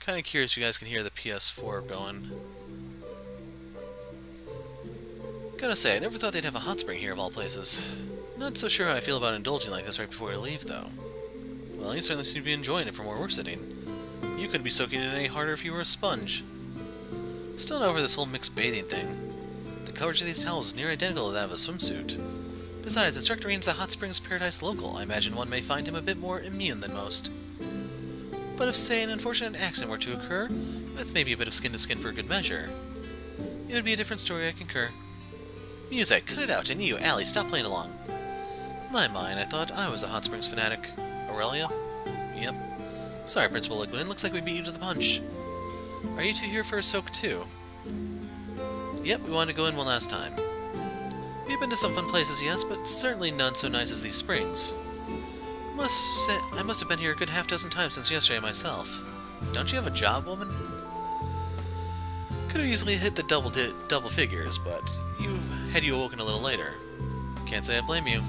Kind of curious you guys can hear the PS4 going. Gotta say, I never thought they'd have a hot spring here of all places. Not so sure how I feel about indulging like this right before we leave, though. Well, you certainly seem to be enjoying it from where we're sitting. You couldn't be soaking it any harder if you were a sponge. Still not over this whole mixed bathing thing. The coverage of these towels is near identical to that of a swimsuit. Besides, Instructor Ian's a Hot Springs Paradise local. I imagine one may find him a bit more immune than most. But if, say, an unfortunate accident were to occur, with maybe a bit of skin-to-skin for good measure, it would be a different story, I concur. Music, cut it out, and you, Allie, stop playing along. My, I thought I was a Hot Springs fanatic. Aurelia? Yep. Sorry, Principal Liquid, looks like we beat you to the punch. Are you two here for a soak, too? Yep, we wanted to go in one last time. We've been to some fun places, yes, but certainly none so nice as these springs. I must have been here a good half-dozen times since yesterday myself. Don't you have a job, woman? Could have easily hit the double figures, but had you awoken a little later. Can't say I blame you.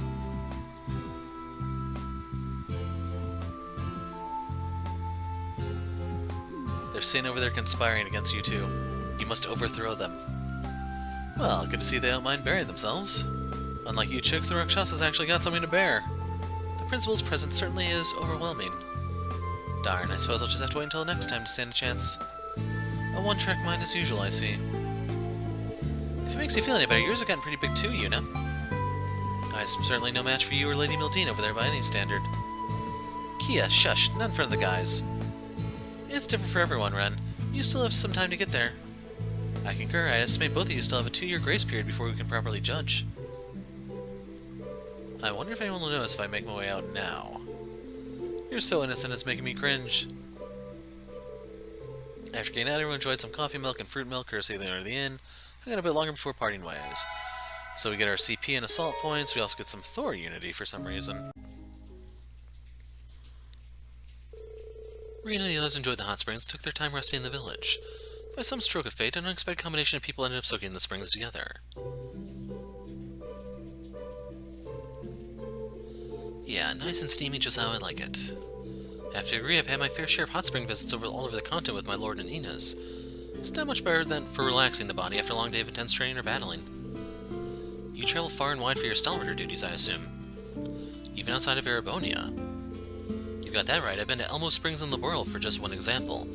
They're sitting over there conspiring against you two. You must overthrow them. Well, good to see they don't mind burying themselves. Unlike you chicks, the Rakshasa's actually got something to bear. The principal's presence certainly is overwhelming. Darn, I suppose I'll just have to wait until next time to stand a chance. A one-track mind as usual, I see. If it makes you feel any better, yours have gotten pretty big too, Yuna. I'm certainly no match for you or Lady Mildine over there by any standard. Kia, shush, not in front of the guys. It's different for everyone, Ren. You still have some time to get there. I concur. I estimate both of you still have a 2-year grace period before we can properly judge. I wonder if anyone will notice if I make my way out now. You're so innocent it's making me cringe. After getting out, everyone enjoyed some coffee milk and fruit milk courtesy of the owner of the inn. I got a bit longer before parting ways. So we get our CP and assault points. We also get some Thor unity for some reason. Rena and the others enjoyed the hot springs and took their time resting in the village. By some stroke of fate, an unexpected combination of people ended up soaking in the springs together. Yeah, nice and steamy just how I like it. I have to agree, I've had my fair share of hot spring visits all over the continent with my lord and Inez. It's not much better than for relaxing the body after a long day of intense training or battling. You travel far and wide for your stalwarter duties, I assume. Even outside of Erebonia. You've got that right, I've been to Elmo Springs and Laurel for just one example.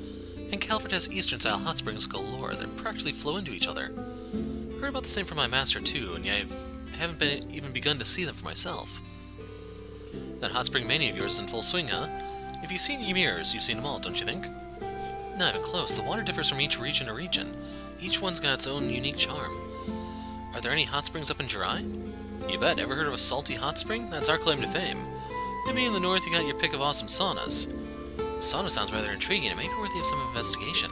And Calvert has eastern-style hot springs galore that practically flow into each other. Heard about the same from my master, too, and yet I haven't even begun to see them for myself. That hot spring mania of yours is in full swing, huh? If you've seen Ymir's, you've seen them all, don't you think? Not even close. The water differs from each region to region. Each one's got its own unique charm. Are there any hot springs up in Jirai? You bet. Ever heard of a salty hot spring? That's our claim to fame. Maybe in the north you got your pick of awesome saunas. Sauna sounds rather intriguing and may be worthy of some investigation.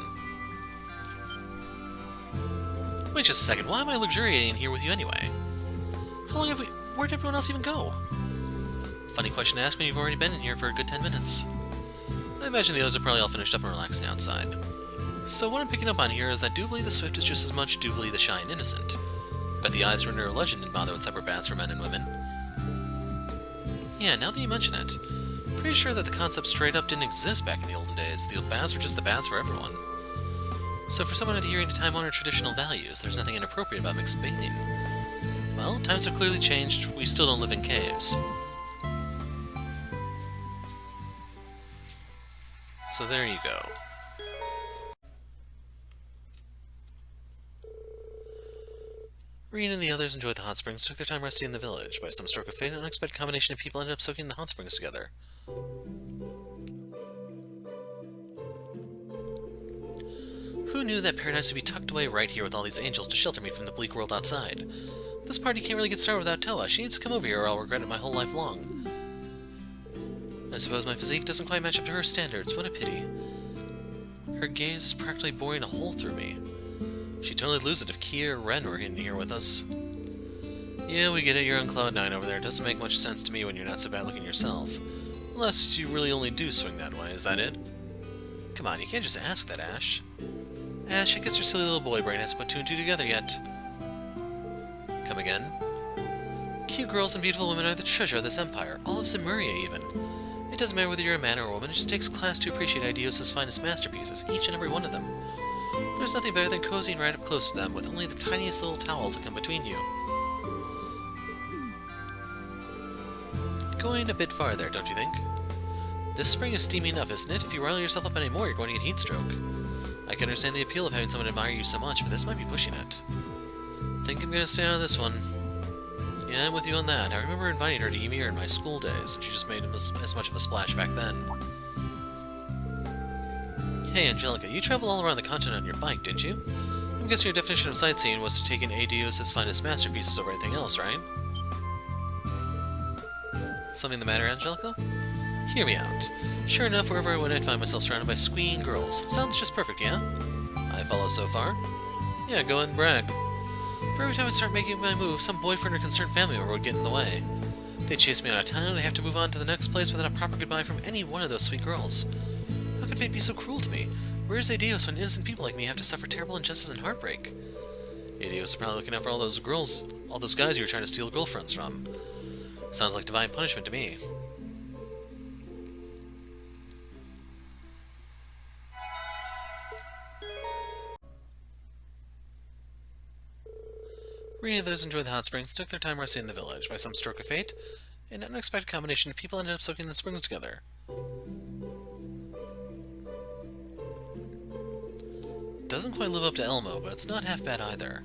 Wait just a second. Why am I luxuriating here with you anyway? How long have we... Where'd everyone else even go? Funny question to ask when you've already been in here for a good 10 minutes. I imagine the others are probably all finished up and relaxing outside. So what I'm picking up on here is that Doobly the Swift is just as much Doobly the Shy and Innocent. Bet the eyes Surrender Legend didn't bother with separate baths for men and women. Yeah, now that you mention it, pretty sure that the concept straight up didn't exist back in the olden days. The baths were just the baths for everyone. So for someone adhering to time-honored traditional values, there's nothing inappropriate about mixed bathing. Well, times have clearly changed. We still don't live in caves. So there you go. Reen and the others enjoyed the hot springs, took their time resting in the village. By some stroke of fate, an unexpected combination of people ended up soaking in the hot springs together. Who knew that paradise would be tucked away right here with all these angels to shelter me from the bleak world outside? This party can't really get started without Toa. She needs to come over here or I'll regret it my whole life long. I suppose my physique doesn't quite match up to her standards. What a pity. Her gaze is practically boring a hole through me. She'd totally lose it if Kia or Ren were in here with us. Yeah, we get it, you're on Cloud 9 over there. It doesn't make much sense to me when you're not so bad looking yourself. Unless you really only do swing that way, is that it? Come on, you can't just ask that, Ash. Ash, I guess your silly little boy brain hasn't put 2 and 2 together yet. Come again? Cute girls and beautiful women are the treasure of this empire, all of Zemuria even. It doesn't matter whether you're a man or a woman, it just takes class to appreciate Aidios' finest masterpieces, each and every one of them. There's nothing better than cozying right up close to them, with only the tiniest little towel to come between you. Going a bit farther, don't you think? This spring is steamy enough, isn't it? If you rile yourself up any more, you're going to get heat stroke. I can understand the appeal of having someone admire you so much, but this might be pushing it. Think I'm gonna stay out of this one. Yeah, I'm with you on that. I remember inviting her to Ymir in my school days, and she just made as much of a splash back then. Hey, Angelica, you traveled all around the continent on your bike, didn't you? I'm guessing your definition of sightseeing was to take in Aidios' finest masterpieces over anything else, right? Something the matter, Angelica? Hear me out. Sure enough, wherever I went, I'd find myself surrounded by squeeing girls. Sounds just perfect, yeah? I follow so far. Yeah, go ahead and brag. For every time I start making my move, some boyfriend or concerned family member would get in the way. If they chase me out of town, and I have to move on to the next place without a proper goodbye from any one of those sweet girls. How could fate be so cruel to me? Where is Aidios when innocent people like me have to suffer terrible injustice and heartbreak? Aidios is probably looking out for all those girls, all those guys you were trying to steal girlfriends from. Sounds like divine punishment to me. Many others enjoyed the hot springs and took their time resting in the village. By some stroke of fate, an unexpected combination of people ended up soaking in the springs together. Doesn't quite live up to Elmo, but it's not half bad either.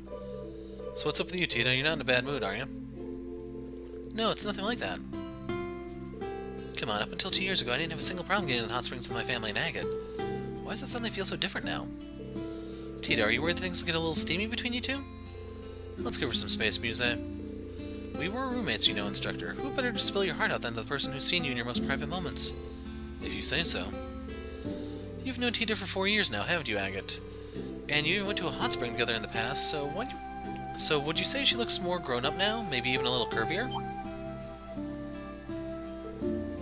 So what's up with you, Tito? You're not in a bad mood, are you? No, it's nothing like that. Come on, up until 2 years ago, I didn't have a single problem getting to the hot springs with my family in Agate. Why does it suddenly feel so different now? Tito, are you worried that things will get a little steamy between you two? Let's go for some space, Muse. We were roommates, you know, Instructor. Who better to spill your heart out than the person who's seen you in your most private moments? If you say so. You've known Tito for 4 years now, haven't you, Agate? And you even went to a hot spring together in the past, so would you say she looks more grown up now? Maybe even a little curvier?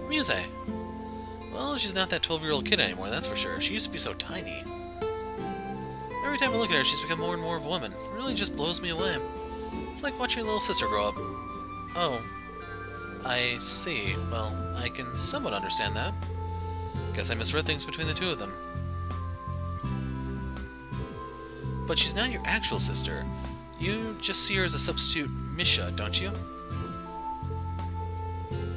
Muse. Well, she's not that 12-year-old kid anymore, that's for sure. She used to be so tiny. Every time I look at her, she's become more and more of a woman. It really just blows me away. It's like watching your little sister grow up. Oh. I see. Well, I can somewhat understand that. Guess I misread things between the two of them. But she's not your actual sister. You just see her as a substitute Misha, don't you?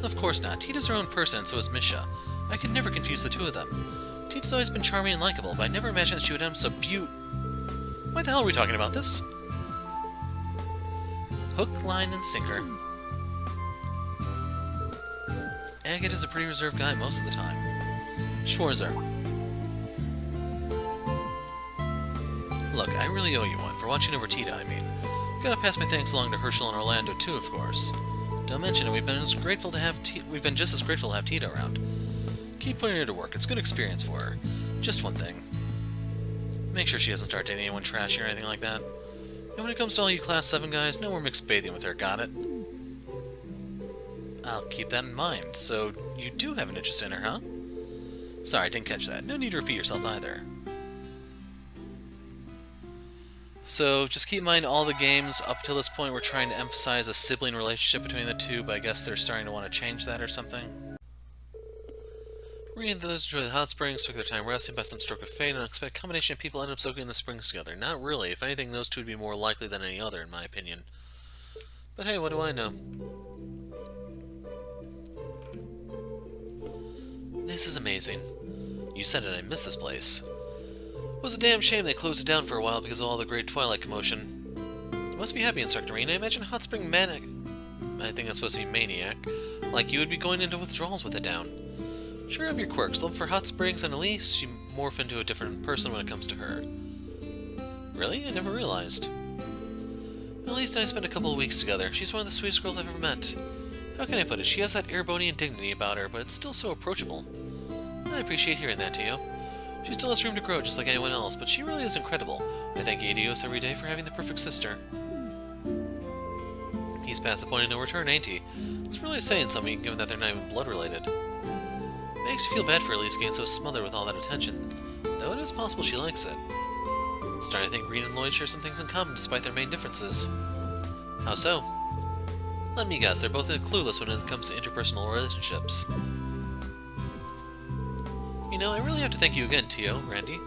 Of course not. Tita's her own person, and so is Misha. I could never confuse the two of them. Tita's always been charming and likable, but I never imagined that she would end up so Why the hell are we talking about this? Hook, line, and sinker. Agate is a pretty reserved guy most of the time. Schwarzer. Look, I really owe you one, for watching over Tita, I mean. Gotta pass my thanks along to Herschel and Orlando, too, of course. Don't mention it, we've been just as grateful to have Tita around. Keep putting her to work, it's a good experience for her. Just one thing. Make sure she doesn't start dating anyone trashy or anything like that. And when it comes to all you Class 7 guys, no more mixed bathing with her, got it? I'll keep that in mind. So, you do have an interest in her, huh? Sorry, I didn't catch that. No need to repeat yourself either. So, just keep in mind all the games up till this point we're trying to emphasize a sibling relationship between the two, but I guess they're starting to want to change that or something. Reading those enjoy the hot springs, took their time resting by some stroke of fate, and expect a combination of people end up soaking in the springs together. Not really. If anything, those two would be more likely than any other, in my opinion. But hey, what do I know? This is amazing. You said it, I miss this place. It was a damn shame they closed it down for a while because of all the great Twilight commotion. You must be happy, Instructor Reen. I imagine Hot Spring Maniac... I think that's supposed to be Maniac. Like you would be going into withdrawals with it down. Sure have your quirks. Love for hot springs, and at least you morph into a different person when it comes to her. Really? I never realized. At least I spent a couple of weeks together. She's one of the sweetest girls I've ever met. How can I put it? She has that Erebonian dignity about her, but it's still so approachable. I appreciate hearing that, Tio. She still has room to grow just like anyone else, but she really is incredible. I thank Aidios every day for having the perfect sister. He's past the point of no return, ain't he? It's really saying something, given that they're not even blood-related. Makes you feel bad for Elise getting so smothered with all that attention, though it is possible she likes it. I'm starting to think Reen and Lloyd share some things in common despite their main differences. How so? Let me guess, they're both clueless when it comes to interpersonal relationships. I really have to thank you again, Tio, Randy,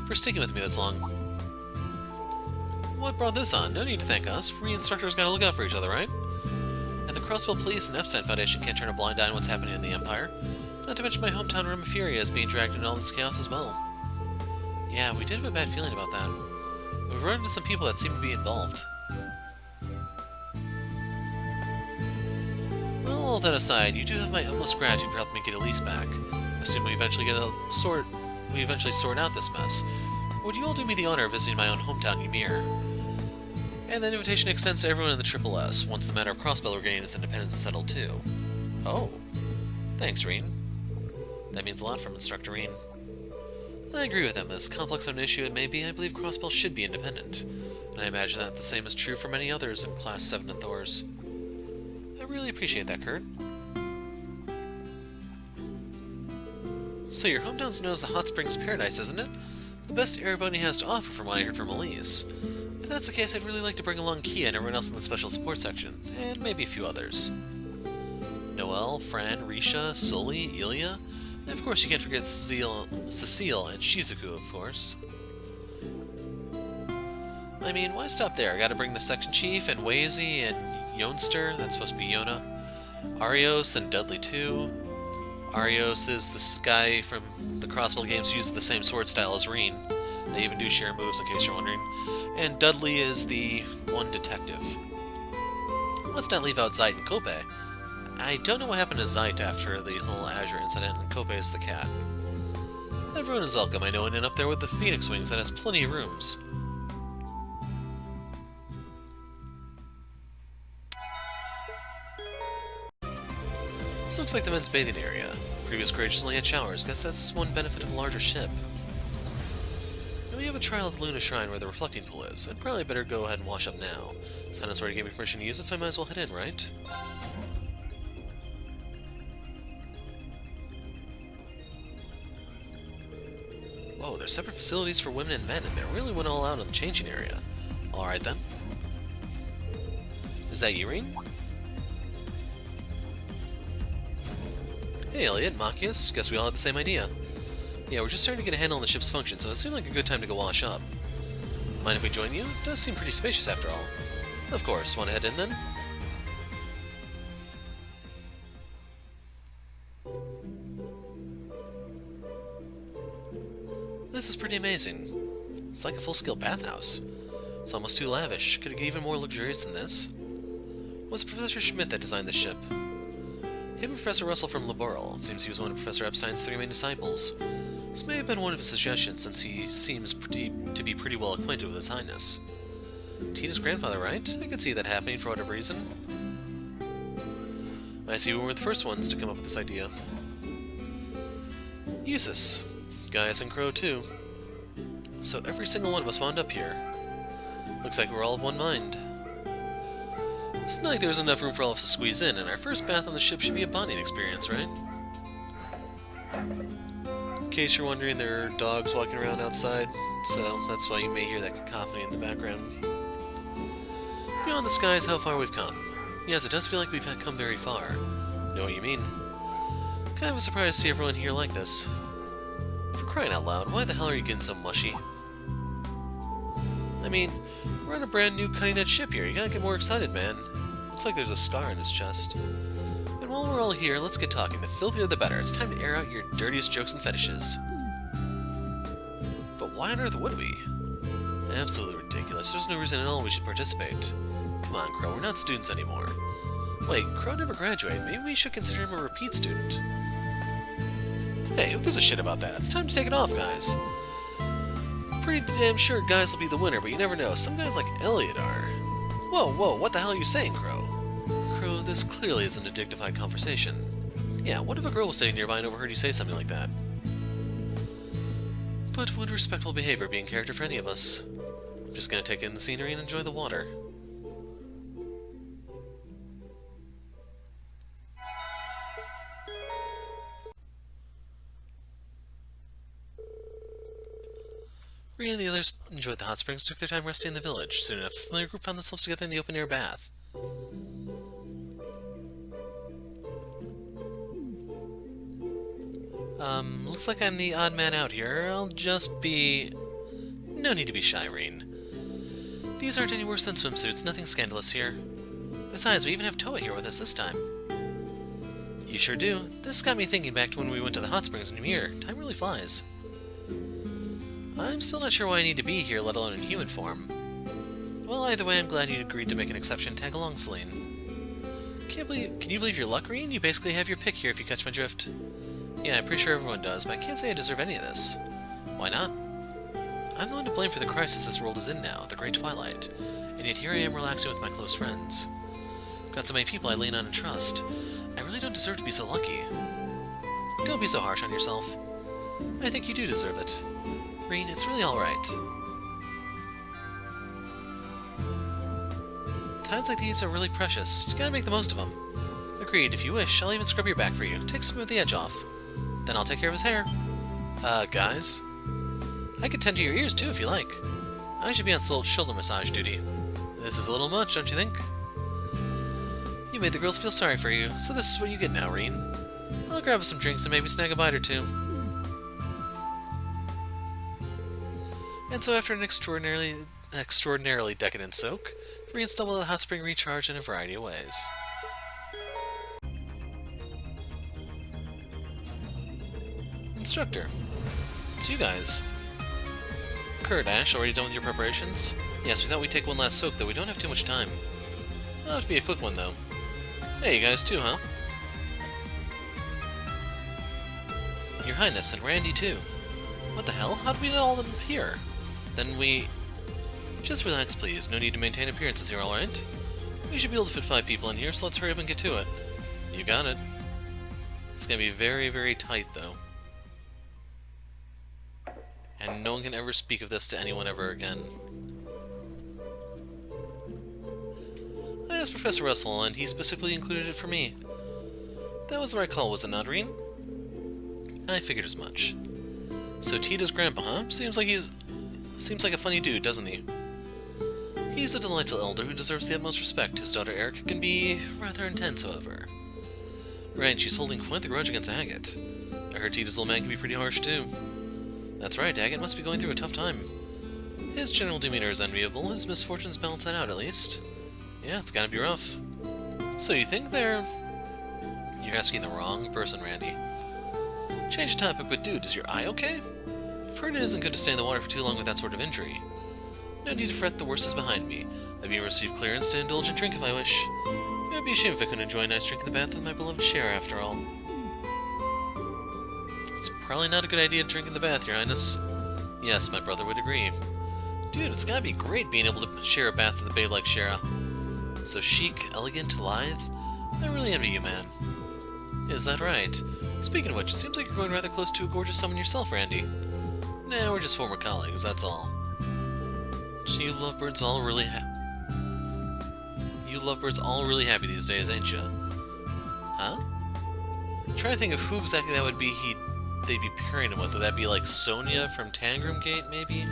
for sticking with me this long. What brought this on? No need to thank us. We instructors gotta look out for each other, right? And the Crossbell Police and Epstein Foundation can't turn a blind eye on what's happening in the Empire. Not to mention my hometown Rim of Fury is being dragged into all this chaos as well. Yeah, we did have a bad feeling about that. We've run into some people that seem to be involved. Well, all that aside, you do have my utmost gratitude for helping me get Elise back. I assume we eventually sort out this mess. Would you all do me the honor of visiting my own hometown, Ymir? And that invitation extends to everyone in the Triple S, once the matter of Crossbell regaining its independence is settled too. Oh. Thanks, Reen. That means a lot from Instructor Reen. I agree with him. As complex of an issue it may be, I believe Crossbell should be independent. And I imagine that the same is true for many others in Class 7 and Thors. I really appreciate that, Kurt. So your hometown's known as the Hot Springs Paradise, isn't it? The best everybody has to offer from what I heard from Elise. If that's the case, I'd really like to bring along Kia and everyone else in the special support section, and maybe a few others. Noelle, Fran, Risha, Sully, Ilya, and of course you can't forget Cecile and Shizuku, of course. I mean, why stop there? I gotta bring the section chief, and Wazy, and Yonster, that's supposed to be Yona, Arios, and Dudley too. Arios is this guy from the Crossbell games who uses the same sword style as Reen. They even do share moves, in case you're wondering. And Dudley is the one detective. Let's not leave out Zeit and Kope. I don't know what happened to Zeit after the whole Azure incident, and Kope is the cat. Everyone is welcome, I know, and up there with the Phoenix Wings that has plenty of rooms. This looks like the men's bathing area. Previous creators only had showers. Guess that's one benefit of a larger ship. And we have a trial at the Luna Shrine where the reflecting pool is. I'd probably better go ahead and wash up now. Sinus already gave me permission to use it, so I might as well head in, right? Whoa, there's separate facilities for women and men, and they really went all out on the changing area. Alright then. Is that you, Reen? Hey Elliot, Machias, guess we all had the same idea. Yeah, we're just starting to get a handle on the ship's function, so it seemed like a good time to go wash up. Mind if we join you? It does seem pretty spacious after all. Of course, want to head in then? This is pretty amazing. It's like a full-scale bathhouse. It's almost too lavish. Could it get even more luxurious than this? Was it Professor Schmidt that designed this ship? Him and Professor Russell from Laboral. It seems he was one of Professor Epstein's 3 main disciples. This may have been one of his suggestions, since he seems to be pretty well acquainted with His Highness. Tina's grandfather, right? I could see that happening for whatever reason. I see we were the first ones to come up with this idea. Eustace. Gaius and Crow, too. So every single one of us wound up here. Looks like we're all of one mind. It's not like there's enough room for all of us to squeeze in, and our first bath on the ship should be a bonding experience, right? In case you're wondering, there are dogs walking around outside, so that's why you may hear that cacophony in the background. Beyond the skies, how far we've come. Yes, it does feel like we've come very far. Know what you mean. Kind of a surprise to see everyone here like this. For crying out loud, why the hell are you getting so mushy? I mean, we're on a brand new cutting-edge ship here. You gotta get more excited, man. Looks like there's a scar in his chest. And while we're all here, let's get talking. The filthier the better. It's time to air out your dirtiest jokes and fetishes. But why on earth would we? Absolutely ridiculous. There's no reason at all we should participate. Come on, Crow. We're not students anymore. Wait, Crow never graduated. Maybe we should consider him a repeat student. Hey, who gives a shit about that? It's time to take it off, guys. Pretty damn sure guys will be the winner, but you never know. Some guys like Elliot are. Whoa, whoa, what the hell are you saying, Crow? Crow, this clearly isn't a dignified conversation. Yeah, what if a girl was sitting nearby and overheard you say something like that? But would respectful behavior be in character for any of us? I'm just gonna take in the scenery and enjoy the water. Rena and the others enjoyed the hot springs, took their time resting in the village. Soon enough, a familiar group found themselves together in the open-air bath. Looks like I'm the odd man out here. I'll just be... No need to be shy, Reen. These aren't any worse than swimsuits, nothing scandalous here. Besides, we even have Toa here with us this time. You sure do. This got me thinking back to when we went to the hot springs in Ymir. Time really flies. I'm still not sure why I need to be here, let alone in human form. Well, either way, I'm glad you agreed to make an exception. Tag along, Celine. Can you believe your luck, Reen? You basically have your pick here if you catch my drift. Yeah, I'm pretty sure everyone does, but I can't say I deserve any of this. Why not? I'm the one to blame for the crisis this world is in now, the Great Twilight. And yet here I am relaxing with my close friends. Got so many people I lean on and trust. I really don't deserve to be so lucky. Don't be so harsh on yourself. I think you do deserve it. Reen, it's really alright. Times like these are really precious. You gotta make the most of them. Agreed, if you wish, I'll even scrub your back for you. Take some of the edge off. Then I'll take care of his hair. Guys? I could tend to your ears too if you like. I should be on shoulder massage duty. This is a little much, don't you think? You made the girls feel sorry for you, so this is what you get now, Reen. I'll grab us some drinks and maybe snag a bite or two. And so after an extraordinarily decadent soak, Reen stumbled at the hot spring recharge in a variety of ways. Instructor. It's you guys. Kurt, Ash, already done with your preparations? Yes, we thought we'd take one last soak, though we don't have too much time. It'll have to be a quick one, though. Hey, you guys too, huh? Your Highness, and Randy too. What the hell? How did we all end up here? Then we... Just relax, please. No need to maintain appearances here, alright? We should be able to fit 5 people in here, so let's hurry up and get to it. You got it. It's gonna be very, very tight, though. And no one can ever speak of this to anyone ever again. I asked Professor Russell, and he specifically included it for me. That was the right call, was it not, Reen? I figured as much. So Tita's grandpa, huh? Seems like a funny dude, doesn't he? He's a delightful elder who deserves the utmost respect. His daughter Erica can be rather intense, however. Right, she's holding quite the grudge against Agate. I heard Tita's little man can be pretty harsh, too. That's right, Agate must be going through a tough time. His general demeanor is enviable. His misfortunes balance that out, at least. Yeah, it's gotta be rough. So you think they're... You're asking the wrong person, Randy. Change the topic, but dude, is your eye okay? I've heard it isn't good to stay in the water for too long with that sort of injury. No need to fret, the worst is behind me. I've even received clearance to indulge in drink if I wish. It would be a shame if I couldn't enjoy a nice drink in the bath with my beloved Shara, after all. It's probably not a good idea to drink in the bath, Your Highness. Yes, my brother would agree. Dude, it's gotta be great being able to share a bath with a babe like Shara. So chic, elegant, lithe. I really envy you, man. Is that right? Speaking of which, it seems like you're growing rather close to a gorgeous someone yourself, Randy. Nah, we're just former colleagues, that's all. You lovebirds all really happy these days, ain't ya? Huh? I'm trying to think of who exactly that would be they'd be pairing him with. Would that be like Sonia from Tangram Gate, maybe?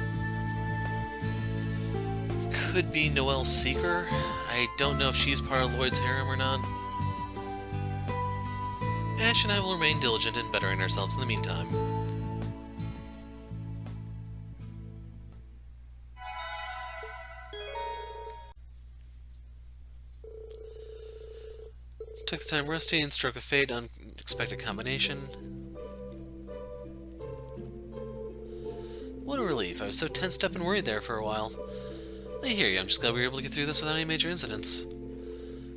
Could be Noelle Seeker. I don't know if she's part of Lloyd's harem or not. Ash and I will remain diligent in bettering ourselves in the meantime. Took the time resting, and stroke of fate, unexpected combination. What a relief. I was so tensed up and worried there for a while. I hear you. I'm just glad we were able to get through this without any major incidents.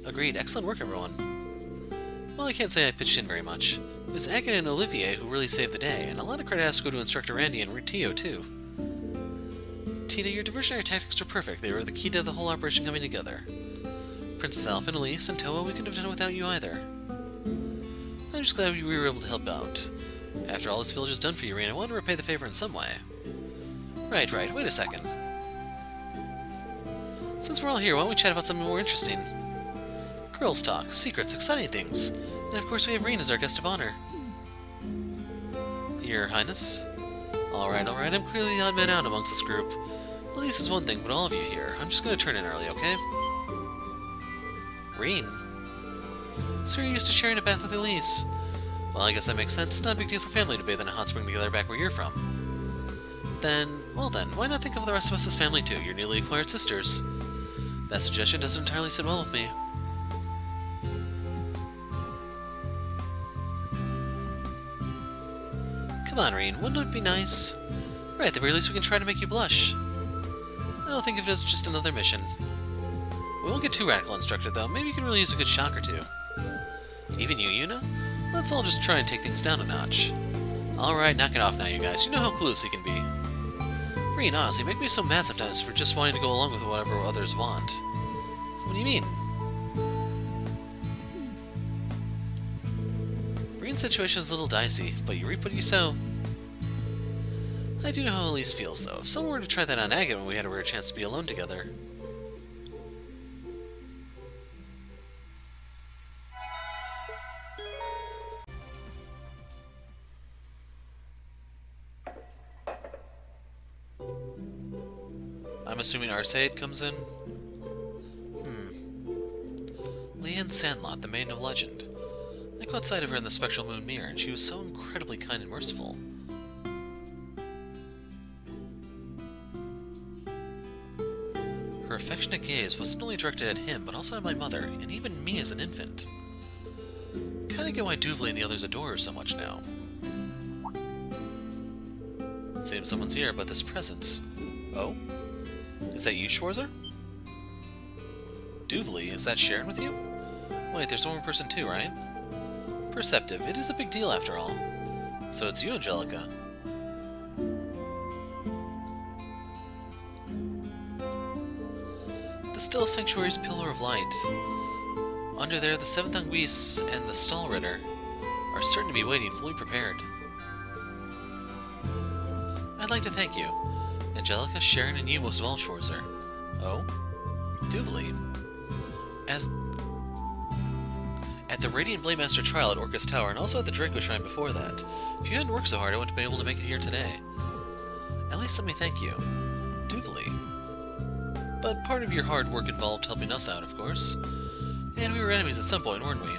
Agreed. Excellent work, everyone. Well, I can't say I pitched in very much. It was Agate and Olivier who really saved the day, and a lot of credit has to go to Instructor Randy and Ritio, too. Tita, your diversionary tactics were perfect. They were the key to the whole operation coming together. Princess Alpha and Elise and Toa, we couldn't have done it without you either. I'm just glad we were able to help out. After all this village has done for you, Rain, I want to repay the favor in some way. Right, wait a second. Since we're all here, why don't we chat about something more interesting? Girls talk, secrets, exciting things. And of course we have Rain as our guest of honor. Your Highness? Alright, I'm clearly the odd man out amongst this group. Elise is one thing, but all of you here. I'm just gonna turn in early, okay? Reen? So you're used to sharing a bath with Elise. Well, I guess that makes sense. It's not a big deal for family to bathe in a hot spring together back where you're from. Well then, why not think of the rest of us as family too, your newly acquired sisters? That suggestion doesn't entirely sit well with me. Come on, Reen, wouldn't it be nice? Right, at the very least we can try to make you blush. I'll think of it as just another mission. We won't get too radical, Instructor, though. Maybe you can really use a good shock or two. Even you, Yuna? Let's all just try and take things down a notch. Alright, knock it off now, you guys. You know how clueless you can be. Reen, honestly, you make me so mad sometimes for just wanting to go along with whatever others want. What do you mean? Reen's situation is a little dicey, but you reap what you sow. I do know how Elise feels, though. If someone were to try that on Agate when we had a rare chance to be alone together... I'm assuming Arseid comes in? Leanne Sandlot, the Maiden of Legend. I caught sight of her in the Spectral Moon Mirror, and she was so incredibly kind and merciful. Her affectionate gaze wasn't only directed at him, but also at my mother, and even me as an infant. Kinda get why Duvley and the others adore her so much now. It seems someone's here, but this presence... Oh? Is that you, Schwarzer? Duvley, is that Sharon with you? Wait, there's one more person too, right? Perceptive. It is a big deal after all. So it's you, Angelica. The still sanctuary's pillar of light. Under there, the seventh Anguisse and the Stall Ritter are certain to be waiting, fully prepared. I'd like to thank you. Angelica, Sharon, and you most of all, Schwarzer. Oh? Duvley. At the Radiant Blademaster trial at Orcus Tower, and also at the Draco Shrine before that. If you hadn't worked so hard, I wouldn't have been able to make it here today. At least let me thank you. Duvley. But part of your hard work involved helping us out, of course. And we were enemies at some point, weren't we?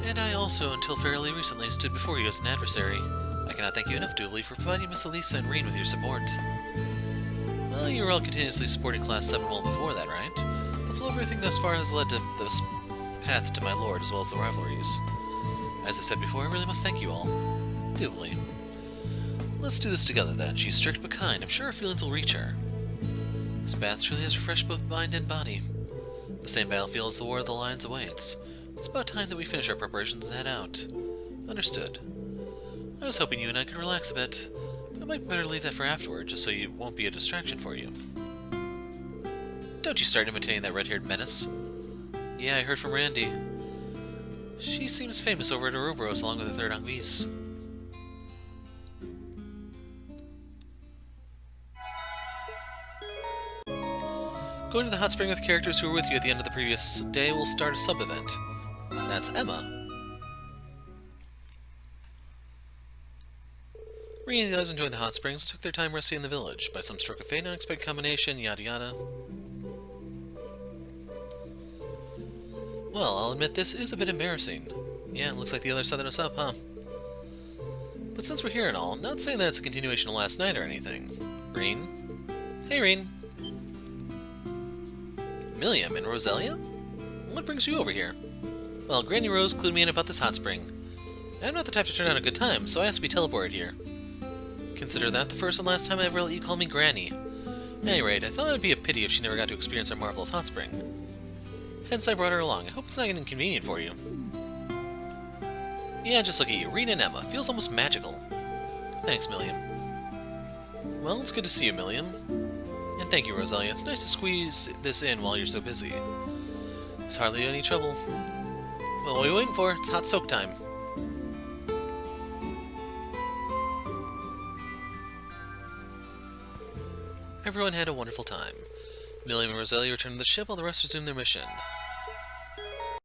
And I also, until fairly recently, stood before you as an adversary. I cannot thank you enough, Duvley, for providing Miss Elisa and Reen with your support. Well, you were all continuously supporting Class 7 well before that, right? The flow of everything thus far has led to this path to my lord, as well as the rivalries. As I said before, I really must thank you all. Duvley. Let's do this together, then. She's strict but kind. I'm sure her feelings will reach her. This bath truly has refreshed both mind and body. The same battlefield as the War of the Lions awaits. It's about time that we finish our preparations and head out. Understood. I was hoping you and I could relax a bit, but it might be better to leave that for afterward, just so it won't be a distraction for you. Don't you start imitating that red-haired menace. Yeah, I heard from Randy. She seems famous over at Ouroboros along with the third Anguisse. Going to the hot spring with characters who were with you at the end of the previous day will start a sub-event. That's Emma. Reen and the others enjoyed the hot springs and took their time resting in the village. By some stroke of fate, unexpected combination, yada yada. Well, I'll admit this is a bit embarrassing. Yeah, it looks like the others set us up, huh? But since we're here and all, not saying that it's a continuation of last night or anything. Reen? Hey, Reen. Milliam and Roselia? What brings you over here? Well, Granny Rose clued me in about this hot spring. I'm not the type to turn down a good time, so I asked to be teleported here. Consider that the first and last time I ever let you call me Granny. At any rate, I thought it would be a pity if she never got to experience our marvelous hot spring. Hence I brought her along. I hope it's not inconvenient for you. Yeah, just look at you. Reen and Emma. Feels almost magical. Thanks, Milliam. Well, it's good to see you, Milliam. And thank you, Roselia. It's nice to squeeze this in while you're so busy. There's hardly any trouble. Well, what are you waiting for? It's hot soak time. Everyone had a wonderful time. Milliam and Roselia returned to the ship while the rest resumed their mission.